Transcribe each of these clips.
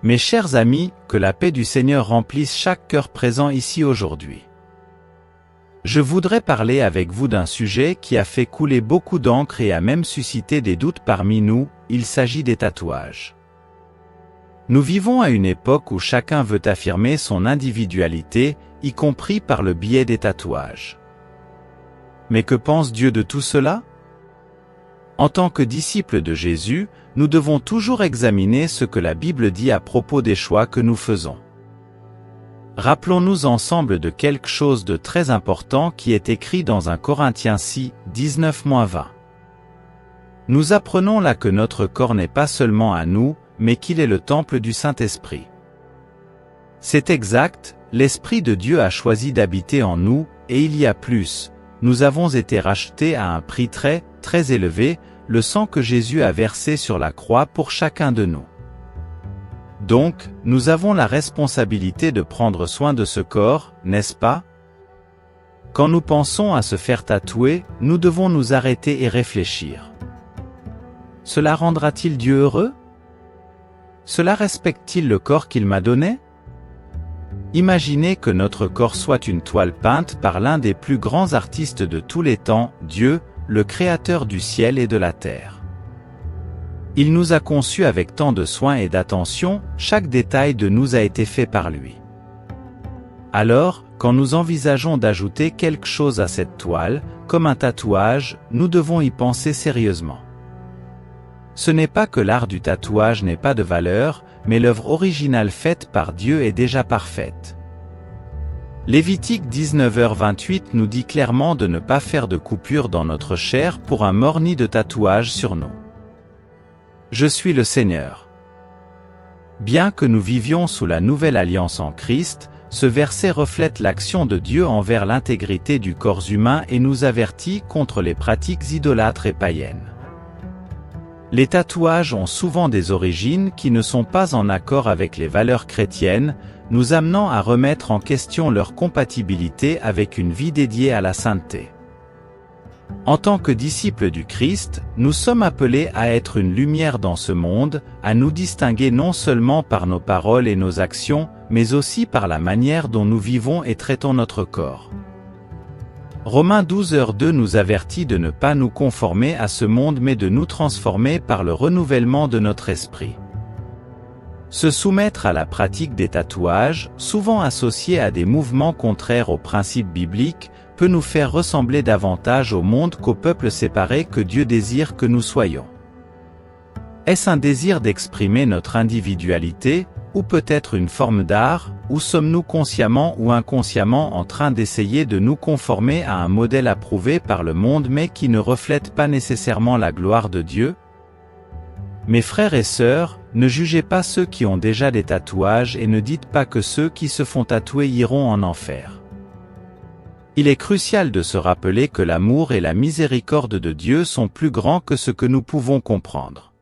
Mes chers amis, que la paix du Seigneur remplisse chaque cœur présent ici aujourd'hui. Je voudrais parler avec vous d'un sujet qui a fait couler beaucoup d'encre et a même suscité des doutes parmi nous, il s'agit des tatouages. Nous vivons à une époque où chacun veut affirmer son individualité, y compris par le biais des tatouages. Mais que pense Dieu de tout cela? En tant que disciples de Jésus, nous devons toujours examiner ce que la Bible dit à propos des choix que nous faisons. Rappelons-nous ensemble de quelque chose de très important qui est écrit dans 1 Corinthiens 6, 19-20. Nous apprenons là que notre corps n'est pas seulement à nous, mais qu'il est le temple du Saint-Esprit. C'est exact, l'Esprit de Dieu a choisi d'habiter en nous, et il y a plus, nous avons été rachetés à un prix très, très élevé, le sang que Jésus a versé sur la croix pour chacun de nous. Donc, nous avons la responsabilité de prendre soin de ce corps, n'est-ce pas? Quand nous pensons à se faire tatouer, nous devons nous arrêter et réfléchir. Cela rendra-t-il Dieu heureux? Cela respecte-t-il le corps qu'il m'a donné? Imaginez que notre corps soit une toile peinte par l'un des plus grands artistes de tous les temps, Dieu, le Créateur du ciel et de la terre. Il nous a conçus avec tant de soin et d'attention, chaque détail de nous a été fait par lui. Alors, quand nous envisageons d'ajouter quelque chose à cette toile, comme un tatouage, nous devons y penser sérieusement. Ce n'est pas que l'art du tatouage n'ait pas de valeur, mais l'œuvre originale faite par Dieu est déjà parfaite. Lévitique 19h28 nous dit clairement de ne pas faire de coupure dans notre chair pour un morni de tatouage sur nous. Je suis le Seigneur. Bien que nous vivions sous la nouvelle alliance en Christ, ce verset reflète l'action de Dieu envers l'intégrité du corps humain et nous avertit contre les pratiques idolâtres et païennes. Les tatouages ont souvent des origines qui ne sont pas en accord avec les valeurs chrétiennes, nous amenant à remettre en question leur compatibilité avec une vie dédiée à la sainteté. En tant que disciples du Christ, nous sommes appelés à être une lumière dans ce monde, à nous distinguer non seulement par nos paroles et nos actions, mais aussi par la manière dont nous vivons et traitons notre corps. Romains 12h2 nous avertit de ne pas nous conformer à ce monde mais de nous transformer par le renouvellement de notre esprit. Se soumettre à la pratique des tatouages, souvent associés à des mouvements contraires aux principes bibliques, peut nous faire ressembler davantage au monde qu'au peuple séparé que Dieu désire que nous soyons. Est-ce un désir d'exprimer notre individualité, ou peut-être une forme d'art, ou sommes-nous consciemment ou inconsciemment en train d'essayer de nous conformer à un modèle approuvé par le monde mais qui ne reflète pas nécessairement la gloire de Dieu? Mes frères et sœurs, ne jugez pas ceux qui ont déjà des tatouages et ne dites pas que ceux qui se font tatouer iront en enfer. Il est crucial de se rappeler que l'amour et la miséricorde de Dieu sont plus grands que ce que nous pouvons comprendre.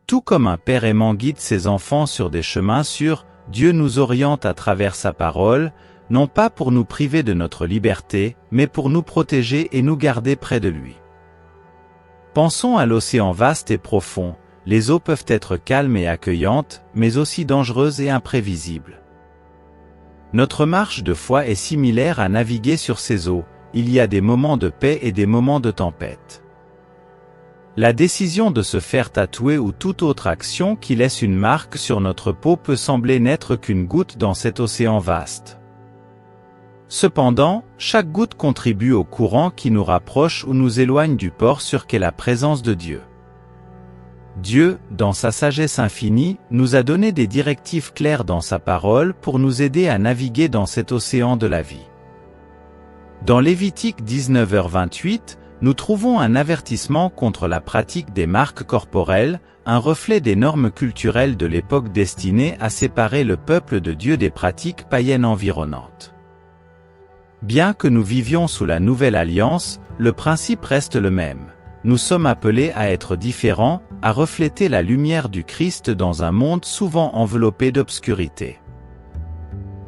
Tout comme un père aimant guide ses enfants sur des chemins sûrs, Dieu nous oriente à travers sa parole, non pas pour nous priver de notre liberté, mais pour nous protéger et nous garder près de lui. Pensons à l'océan vaste et profond, les eaux peuvent être calmes et accueillantes, mais aussi dangereuses et imprévisibles. Notre marche de foi est similaire à naviguer sur ces eaux, il y a des moments de paix et des moments de tempête. La décision de se faire tatouer ou toute autre action qui laisse une marque sur notre peau peut sembler n'être qu'une goutte dans cet océan vaste. Cependant, chaque goutte contribue au courant qui nous rapproche ou nous éloigne du port sûr qu'est la présence de Dieu. Dieu, dans sa sagesse infinie, nous a donné des directives claires dans sa parole pour nous aider à naviguer dans cet océan de la vie. Dans Lévitique 19h28, nous trouvons un avertissement contre la pratique des marques corporelles, un reflet des normes culturelles de l'époque destinées à séparer le peuple de Dieu des pratiques païennes environnantes. Bien que nous vivions sous la nouvelle alliance, le principe reste le même. Nous sommes appelés à être différents, à refléter la lumière du Christ dans un monde souvent enveloppé d'obscurité.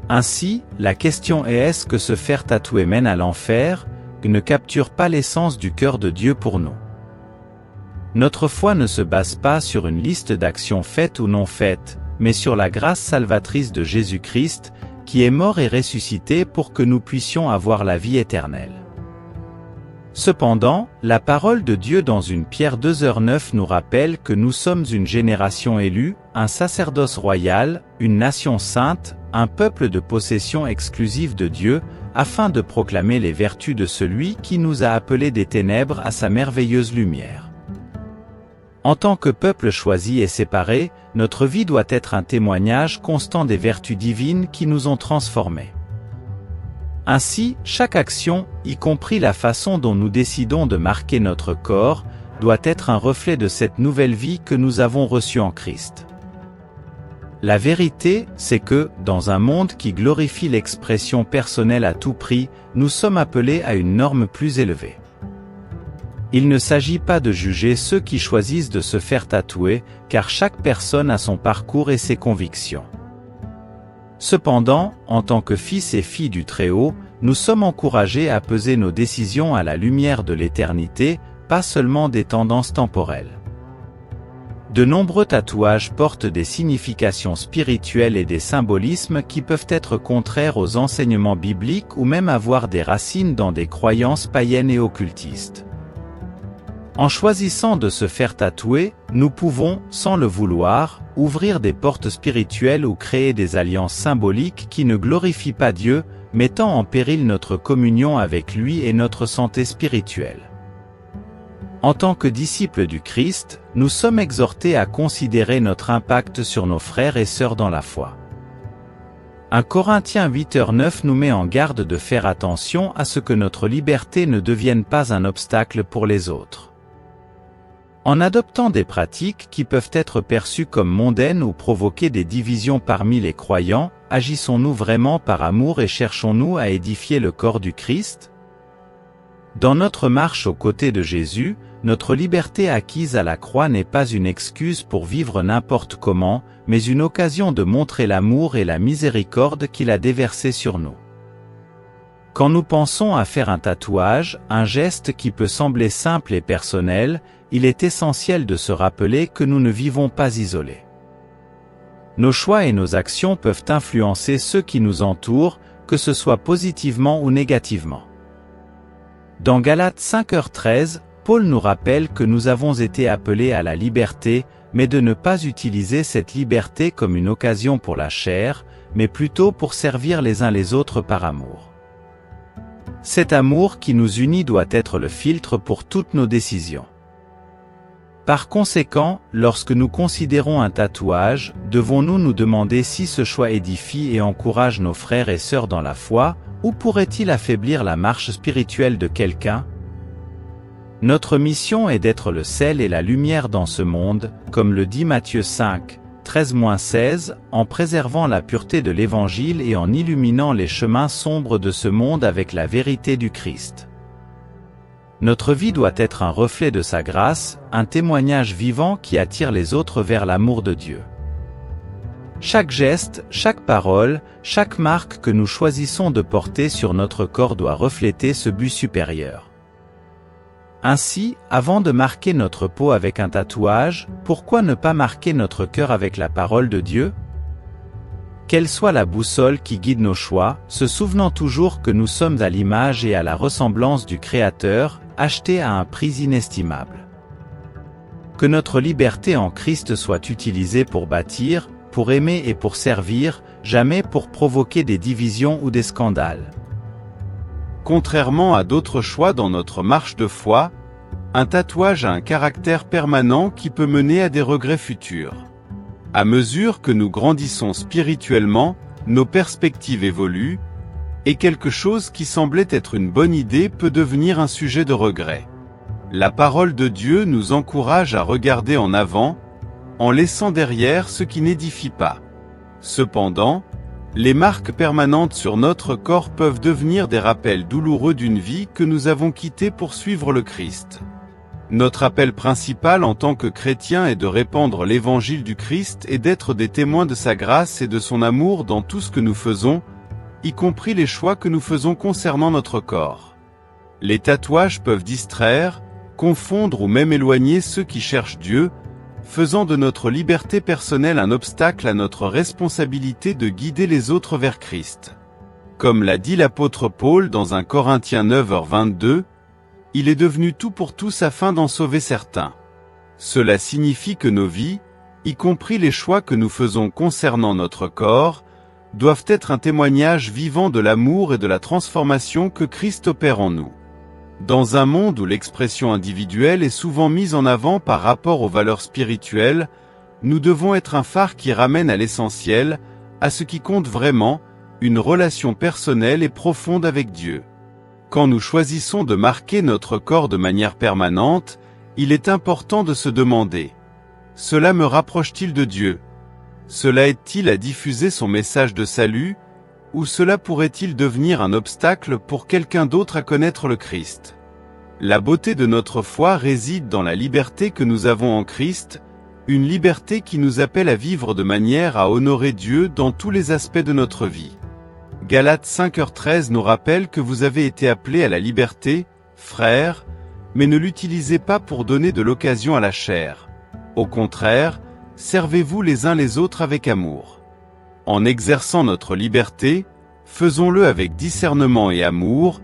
Ainsi, la question est: est-ce que se faire tatouer mène à l'enfer, ne capture pas l'essence du cœur de Dieu pour nous? Notre foi ne se base pas sur une liste d'actions faites ou non faites, mais sur la grâce salvatrice de Jésus-Christ, qui est mort et ressuscité pour que nous puissions avoir la vie éternelle. Cependant, la parole de Dieu dans 1 Pierre 2:9 nous rappelle que nous sommes une génération élue, un sacerdoce royal, une nation sainte, un peuple de possession exclusive de Dieu, afin de proclamer les vertus de celui qui nous a appelés des ténèbres à sa merveilleuse lumière. En tant que peuple choisi et séparé, notre vie doit être un témoignage constant des vertus divines qui nous ont transformés. Ainsi, chaque action, y compris la façon dont nous décidons de marquer notre corps, doit être un reflet de cette nouvelle vie que nous avons reçue en Christ. La vérité, c'est que, dans un monde qui glorifie l'expression personnelle à tout prix, nous sommes appelés à une norme plus élevée. Il ne s'agit pas de juger ceux qui choisissent de se faire tatouer, car chaque personne a son parcours et ses convictions. Cependant, en tant que fils et filles du Très-Haut, nous sommes encouragés à peser nos décisions à la lumière de l'éternité, pas seulement des tendances temporelles. De nombreux tatouages portent des significations spirituelles et des symbolismes qui peuvent être contraires aux enseignements bibliques ou même avoir des racines dans des croyances païennes et occultistes. En choisissant de se faire tatouer, nous pouvons, sans le vouloir, ouvrir des portes spirituelles ou créer des alliances symboliques qui ne glorifient pas Dieu, mettant en péril notre communion avec lui et notre santé spirituelle. En tant que disciples du Christ, nous sommes exhortés à considérer notre impact sur nos frères et sœurs dans la foi. 1 Corinthiens 8:9 nous met en garde de faire attention à ce que notre liberté ne devienne pas un obstacle pour les autres. En adoptant des pratiques qui peuvent être perçues comme mondaines ou provoquer des divisions parmi les croyants, agissons-nous vraiment par amour et cherchons-nous à édifier le corps du Christ? Dans notre marche aux côtés de Jésus, notre liberté acquise à la croix n'est pas une excuse pour vivre n'importe comment, mais une occasion de montrer l'amour et la miséricorde qu'il a déversé sur nous. Quand nous pensons à faire un tatouage, un geste qui peut sembler simple et personnel, il est essentiel de se rappeler que nous ne vivons pas isolés. Nos choix et nos actions peuvent influencer ceux qui nous entourent, que ce soit positivement ou négativement. Dans Galates 5:13, Paul nous rappelle que nous avons été appelés à la liberté, mais de ne pas utiliser cette liberté comme une occasion pour la chair, mais plutôt pour servir les uns les autres par amour. Cet amour qui nous unit doit être le filtre pour toutes nos décisions. Par conséquent, lorsque nous considérons un tatouage, devons-nous nous demander si ce choix édifie et encourage nos frères et sœurs dans la foi, ou pourrait-il affaiblir la marche spirituelle de quelqu'un? Notre mission est d'être le sel et la lumière dans ce monde, comme le dit Matthieu 5, 13-16, en préservant la pureté de l'Évangile et en illuminant les chemins sombres de ce monde avec la vérité du Christ. Notre vie doit être un reflet de sa grâce, un témoignage vivant qui attire les autres vers l'amour de Dieu. Chaque geste, chaque parole, chaque marque que nous choisissons de porter sur notre corps doit refléter ce but supérieur. Ainsi, avant de marquer notre peau avec un tatouage, pourquoi ne pas marquer notre cœur avec la parole de Dieu? Quelle soit la boussole qui guide nos choix, se souvenant toujours que nous sommes à l'image et à la ressemblance du Créateur, achetés à un prix inestimable. Que notre liberté en Christ soit utilisée pour bâtir, pour aimer et pour servir, jamais pour provoquer des divisions ou des scandales. Contrairement à d'autres choix dans notre marche de foi, un tatouage a un caractère permanent qui peut mener à des regrets futurs. À mesure que nous grandissons spirituellement, nos perspectives évoluent, et quelque chose qui semblait être une bonne idée peut devenir un sujet de regret. La parole de Dieu nous encourage à regarder en avant, en laissant derrière ce qui n'édifie pas. Cependant, les marques permanentes sur notre corps peuvent devenir des rappels douloureux d'une vie que nous avons quittée pour suivre le Christ. Notre appel principal en tant que chrétiens est de répandre l'évangile du Christ et d'être des témoins de sa grâce et de son amour dans tout ce que nous faisons, y compris les choix que nous faisons concernant notre corps. Les tatouages peuvent distraire, confondre ou même éloigner ceux qui cherchent Dieu, faisant de notre liberté personnelle un obstacle à notre responsabilité de guider les autres vers Christ. Comme l'a dit l'apôtre Paul dans 1 Corinthiens 9h22, il est devenu tout pour tous afin d'en sauver certains. Cela signifie que nos vies, y compris les choix que nous faisons concernant notre corps, doivent être un témoignage vivant de l'amour et de la transformation que Christ opère en nous. Dans un monde où l'expression individuelle est souvent mise en avant par rapport aux valeurs spirituelles, nous devons être un phare qui ramène à l'essentiel, à ce qui compte vraiment, une relation personnelle et profonde avec Dieu. Quand nous choisissons de marquer notre corps de manière permanente, il est important de se demander : cela me rapproche-t-il de Dieu ? Cela aide-t-il à diffuser son message de salut, ou cela pourrait-il devenir un obstacle pour quelqu'un d'autre à connaître le Christ ? La beauté de notre foi réside dans la liberté que nous avons en Christ, une liberté qui nous appelle à vivre de manière à honorer Dieu dans tous les aspects de notre vie. Galates 5h13 nous rappelle que vous avez été appelés à la liberté, frères, mais ne l'utilisez pas pour donner de l'occasion à la chair. Au contraire, servez-vous les uns les autres avec amour. En exerçant notre liberté, faisons-le avec discernement et amour,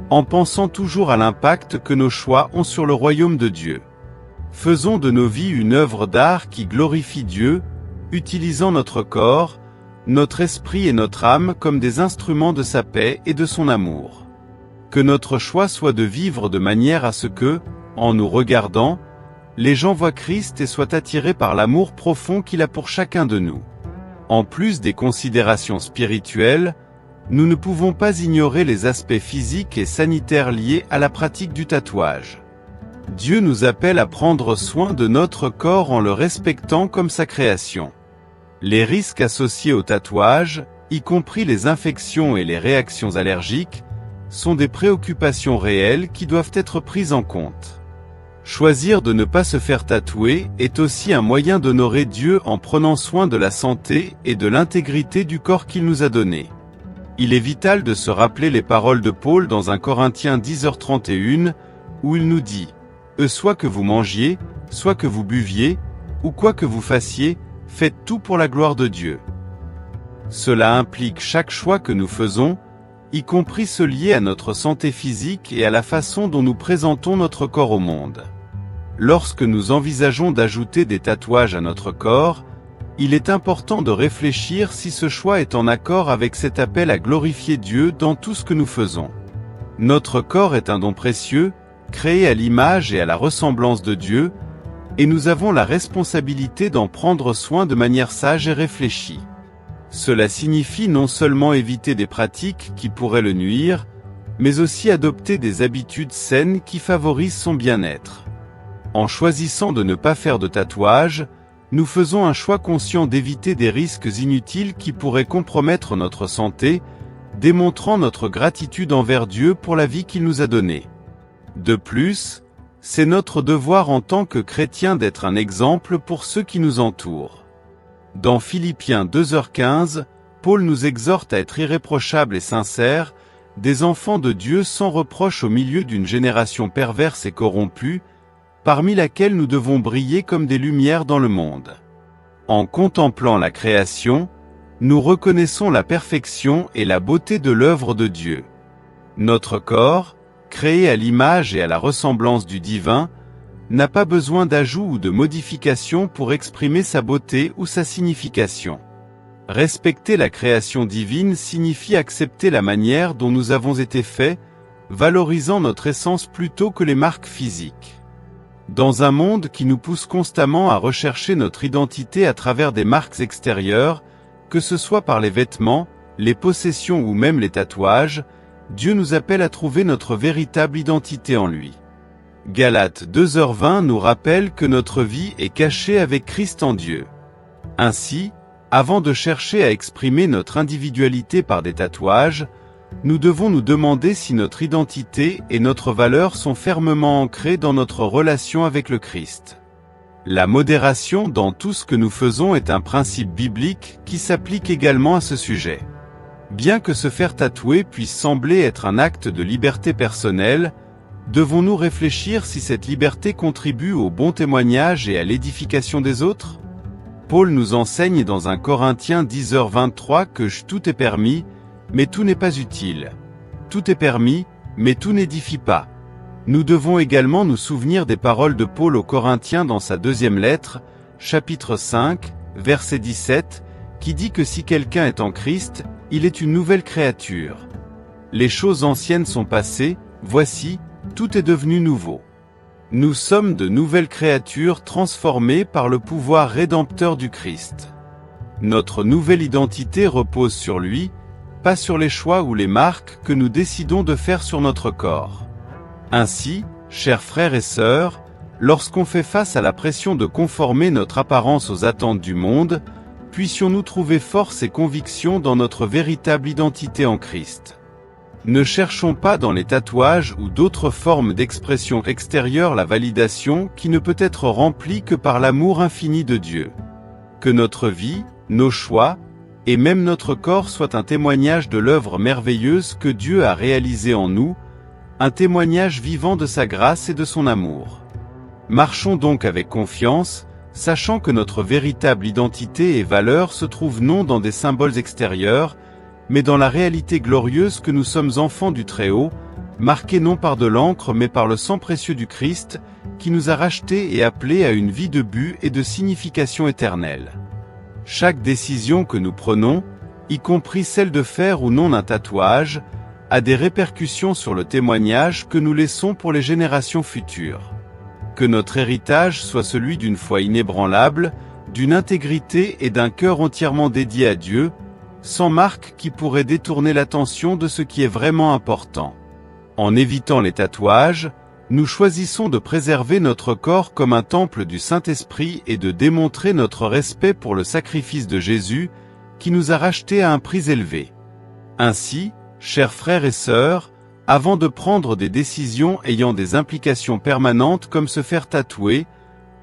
en pensant toujours à l'impact que nos choix ont sur le royaume de Dieu. Faisons de nos vies une œuvre d'art qui glorifie Dieu, utilisant notre corps, notre esprit et notre âme comme des instruments de sa paix et de son amour. Que notre choix soit de vivre de manière à ce que, en nous regardant, les gens voient Christ et soient attirés par l'amour profond qu'il a pour chacun de nous. En plus des considérations spirituelles, nous ne pouvons pas ignorer les aspects physiques et sanitaires liés à la pratique du tatouage. Dieu nous appelle à prendre soin de notre corps en le respectant comme sa création. Les risques associés au tatouage, y compris les infections et les réactions allergiques, sont des préoccupations réelles qui doivent être prises en compte. Choisir de ne pas se faire tatouer est aussi un moyen d'honorer Dieu en prenant soin de la santé et de l'intégrité du corps qu'il nous a donné. Il est vital de se rappeler les paroles de Paul dans 1 Corinthiens 10h31, où il nous dit « Soit que vous mangiez, soit que vous buviez, ou quoi que vous fassiez, faites tout pour la gloire de Dieu. » Cela implique chaque choix que nous faisons, y compris ceux liés à notre santé physique et à la façon dont nous présentons notre corps au monde. Lorsque nous envisageons d'ajouter des tatouages à notre corps, il est important de réfléchir si ce choix est en accord avec cet appel à glorifier Dieu dans tout ce que nous faisons. Notre corps est un don précieux, créé à l'image et à la ressemblance de Dieu, et nous avons la responsabilité d'en prendre soin de manière sage et réfléchie. Cela signifie non seulement éviter des pratiques qui pourraient le nuire, mais aussi adopter des habitudes saines qui favorisent son bien-être. En choisissant de ne pas faire de tatouage, nous faisons un choix conscient d'éviter des risques inutiles qui pourraient compromettre notre santé, démontrant notre gratitude envers Dieu pour la vie qu'il nous a donnée. De plus, c'est notre devoir en tant que chrétiens d'être un exemple pour ceux qui nous entourent. Dans Philippiens 2h15, Paul nous exhorte à être irréprochables et sincères, des enfants de Dieu sans reproche au milieu d'une génération perverse et corrompue, parmi laquelle nous devons briller comme des lumières dans le monde. En contemplant la création, nous reconnaissons la perfection et la beauté de l'œuvre de Dieu. Notre corps, créé à l'image et à la ressemblance du divin, n'a pas besoin d'ajout ou de modification pour exprimer sa beauté ou sa signification. Respecter la création divine signifie accepter la manière dont nous avons été faits, valorisant notre essence plutôt que les marques physiques. Dans un monde qui nous pousse constamment à rechercher notre identité à travers des marques extérieures, que ce soit par les vêtements, les possessions ou même les tatouages, Dieu nous appelle à trouver notre véritable identité en lui. Galates 2h20 nous rappelle que notre vie est cachée avec Christ en Dieu. Ainsi, avant de chercher à exprimer notre individualité par des tatouages, nous devons nous demander si notre identité et notre valeur sont fermement ancrées dans notre relation avec le Christ. La modération dans tout ce que nous faisons est un principe biblique qui s'applique également à ce sujet. Bien que se faire tatouer puisse sembler être un acte de liberté personnelle, Devons-nous réfléchir si cette liberté contribue au bon témoignage et à l'édification des autres? Paul nous enseigne dans 1 Corinthiens 10h23 que tout est permis, mais tout n'est pas utile. Tout est permis, mais tout n'édifie pas. Nous devons également nous souvenir des paroles de Paul aux Corinthiens dans sa deuxième lettre, chapitre 5, verset 17, qui dit que si quelqu'un est en Christ, il est une nouvelle créature. Les choses anciennes sont passées, voici, tout est devenu nouveau. Nous sommes de nouvelles créatures transformées par le pouvoir rédempteur du Christ. Notre nouvelle identité repose sur lui, pas sur les choix ou les marques que nous décidons de faire sur notre corps. Ainsi, chers frères et sœurs, lorsqu'on fait face à la pression de conformer notre apparence aux attentes du monde, puissions-nous trouver force et conviction dans notre véritable identité en Christ. Ne cherchons pas dans les tatouages ou d'autres formes d'expression extérieure la validation qui ne peut être remplie que par l'amour infini de Dieu. Que notre vie, nos choix, et même notre corps soient un témoignage de l'œuvre merveilleuse que Dieu a réalisée en nous, un témoignage vivant de sa grâce et de son amour. Marchons donc avec confiance, sachant que notre véritable identité et valeur se trouvent non dans des symboles extérieurs, mais dans la réalité glorieuse que nous sommes enfants du Très-Haut, marqués non par de l'encre mais par le sang précieux du Christ, qui nous a rachetés et appelés à une vie de but et de signification éternelle. Chaque décision que nous prenons, y compris celle de faire ou non un tatouage, a des répercussions sur le témoignage que nous laissons pour les générations futures. Que notre héritage soit celui d'une foi inébranlable, d'une intégrité et d'un cœur entièrement dédié à Dieu, sans marque qui pourrait détourner l'attention de ce qui est vraiment important. En évitant les tatouages, nous choisissons de préserver notre corps comme un temple du Saint-Esprit et de démontrer notre respect pour le sacrifice de Jésus, qui nous a rachetés à un prix élevé. Ainsi, chers frères et sœurs, avant de prendre des décisions ayant des implications permanentes comme se faire tatouer,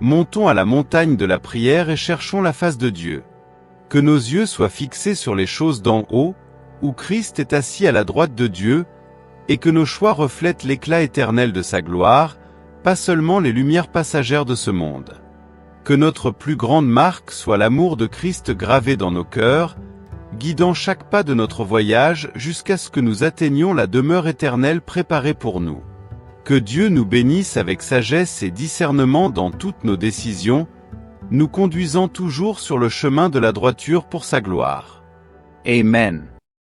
montons à la montagne de la prière et cherchons la face de Dieu. Que nos yeux soient fixés sur les choses d'en haut, où Christ est assis à la droite de Dieu, et que nos choix reflètent l'éclat éternel de sa gloire, pas seulement les lumières passagères de ce monde. Que notre plus grande marque soit l'amour de Christ gravé dans nos cœurs, guidant chaque pas de notre voyage jusqu'à ce que nous atteignions la demeure éternelle préparée pour nous. Que Dieu nous bénisse avec sagesse et discernement dans toutes nos décisions, nous conduisant toujours sur le chemin de la droiture pour sa gloire. Amen.